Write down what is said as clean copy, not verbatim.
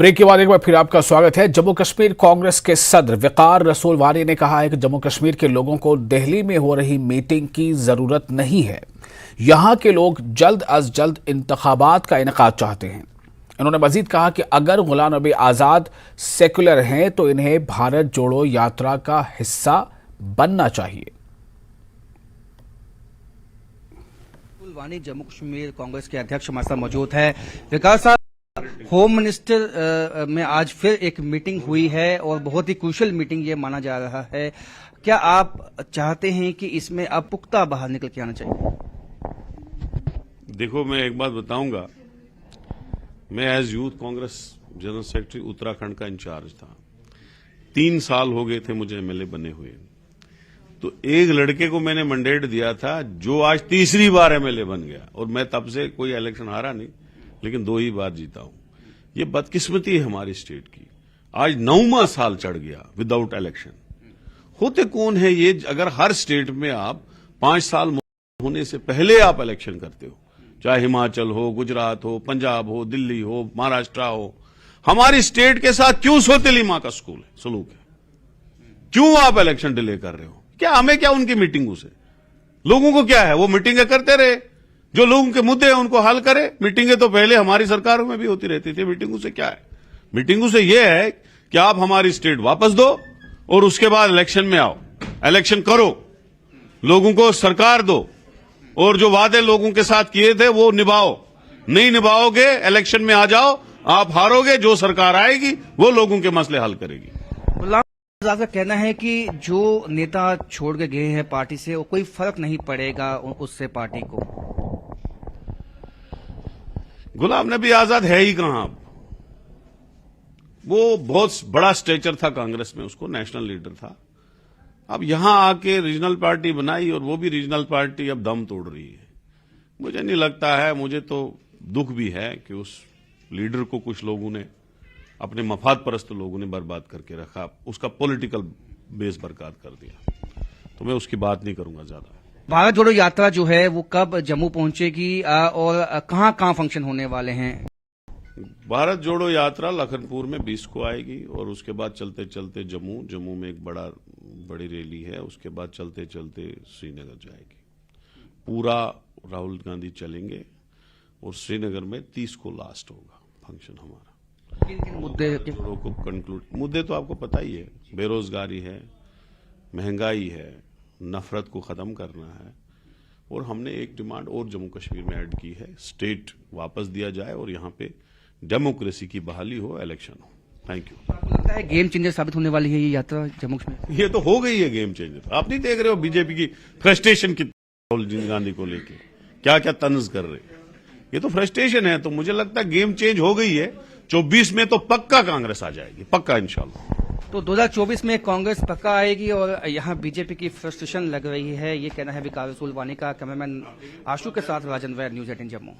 Break के बाद एक बार फिर आपका स्वागत है। जम्मू कश्मीर कांग्रेस के सदर वकार रसूल वानी ने कहा है कि जम्मू कश्मीर के लोगों को दिल्ली में हो रही मीटिंग की जरूरत नहीं है। यहां के लोग जल्द अज जल्द इंतखाबात का इनेकाद चाहते हैं। उन्होंने मजीद कहा कि अगर गुलाम नबी आजाद सेकुलर हैं तो इन्हें भारत जोड़ो यात्रा का हिस्सा बनना चाहिए। वानी जम्मू कश्मीर कांग्रेस के अध्यक्ष हमारे साथ मौजूद है। विकास साहब, होम मिनिस्टर में आज फिर एक मीटिंग हुई है और बहुत ही क्रूशियल मीटिंग ये माना जा रहा है। क्या आप चाहते हैं कि इसमें अब पुख्ता बाहर निकल के आना चाहिए? देखो, मैं एक बात बताऊंगा। मैं as youth Congress general secretary Uttarakhand का इंचार्ज था। 3 साल हो गए थे मुझे एमएलए बने हुए। तो एक लड़के को मैंने मैंडेट दिया था जो आज तीसरी बार एमएलए बन गया, और मैं तब से कोई इलेक्शन हारा नहीं, लेकिन 2 ही बार जीता हूं। ये बदकिस्मती है हमारी स्टेट की। आज 9वां साल चढ़ गया विदाउट इलेक्शन। होते कौन है ये? अगर हर स्टेट में आप 5 साल होने से पहले आप इलेक्शन करते हो, चाहे हिमाचल हो, गुजरात हो, पंजाब हो, दिल्ली हो, महाराष्ट्र हो, हमारी स्टेट के साथ क्यों सोतेली मां का स्कूल है, सलूक है? क्यों आप इलेक्शन डिले कर रहे हो? क्या हमें क्या उनकी मीटिंगों से? लोगों को क्या है? वो मीटिंगें करते रहे, जो लोगों के मुद्दे हैं उनको हल करे। मीटिंगें तो पहले हमारी सरकारों में भी होती रहती थी। मीटिंगों से क्या है? मीटिंगों से यह है कि आप हमारी स्टेट वापस दो और उसके बाद इलेक्शन में आओ, इलेक्शन करो, लोगों को सरकार दो, और जो वादे लोगों के साथ किए थे वो निभाओ। नहीं निभाओगे, इलेक्शन में आ जाओ, आप हारोगे। जो सरकार आएगी वो लोगों के मसले हल करेगी। आपका कहना है कि जो नेता छोड़ के गए हैं पार्टी से, वो कोई फर्क नहीं पड़ेगा उससे पार्टी को? गुलाम नबी आजाद है ही कहां? वो बहुत बड़ा स्टेचर था कांग्रेस में, उसको नेशनल लीडर था। अब यहां आके रीजनल पार्टी बनाई और वो भी रीजनल पार्टी अब दम तोड़ रही है। मुझे नहीं लगता है, मुझे तो दुख भी है कि उस लीडर को कुछ लोगों ने, अपने मफाद परस्त लोगों ने बर्बाद करके रखा, उसका पॉलिटिकल बेस बरकरार कर दिया। तो मैं उसकी बात नहीं करूंगा ज्यादा। भारत जोड़ो यात्रा जो है वो कब जम्मू पहुंचेगी और कहां फंक्शन होने वाले हैं? भारत जोड़ो यात्रा लखनपुर में 20 को आएगी और उसके बाद चलते चलते जम्मू में एक बड़ी रैली है। उसके बाद चलते चलते श्रीनगर जाएगी। पूरा राहुल गांधी चलेंगे और श्रीनगर में 30 को लास्ट होगा फंक्शन हमारा। किन मुद्दे को कंक्लूड? मुद्दे तो आपको पता ही है, बेरोजगारी है, महंगाई है, नफरत को खत्म करना है, और हमने एक डिमांड और जम्मू कश्मीर में ऐड की है, स्टेट वापस दिया जाए और यहां पे डेमोक्रेसी की बहाली हो, इलेक्शन हो। Thank you. आपको लगता है गेम चेंजर साबित होने वाली है ये यात्रा जम्मू कश्मीर? ये तो हो गई है गेम चेंजर। आप नहीं देख रहे हो बीजेपी की फ्रस्ट्रेशन की राहुल गांधी को लेके क्या क्या तंज कर रहे? ये तो फ्रस्ट्रेशन है। तो मुझे लगता है गेम चेंज हो गई है। 24 में तो पक्का कांग्रेस आ जाएगी, पक्का इंशाल्लाह। तो 2024 में कांग्रेस पक्का आएगी और यहाँ बीजेपी की फ्रस्ट्रेशन लग रही है, ये कहना है विकास रसूल वानी का। कैमरामैन आशु के साथ राजन वैद, न्यूज़ 18 जम्मू।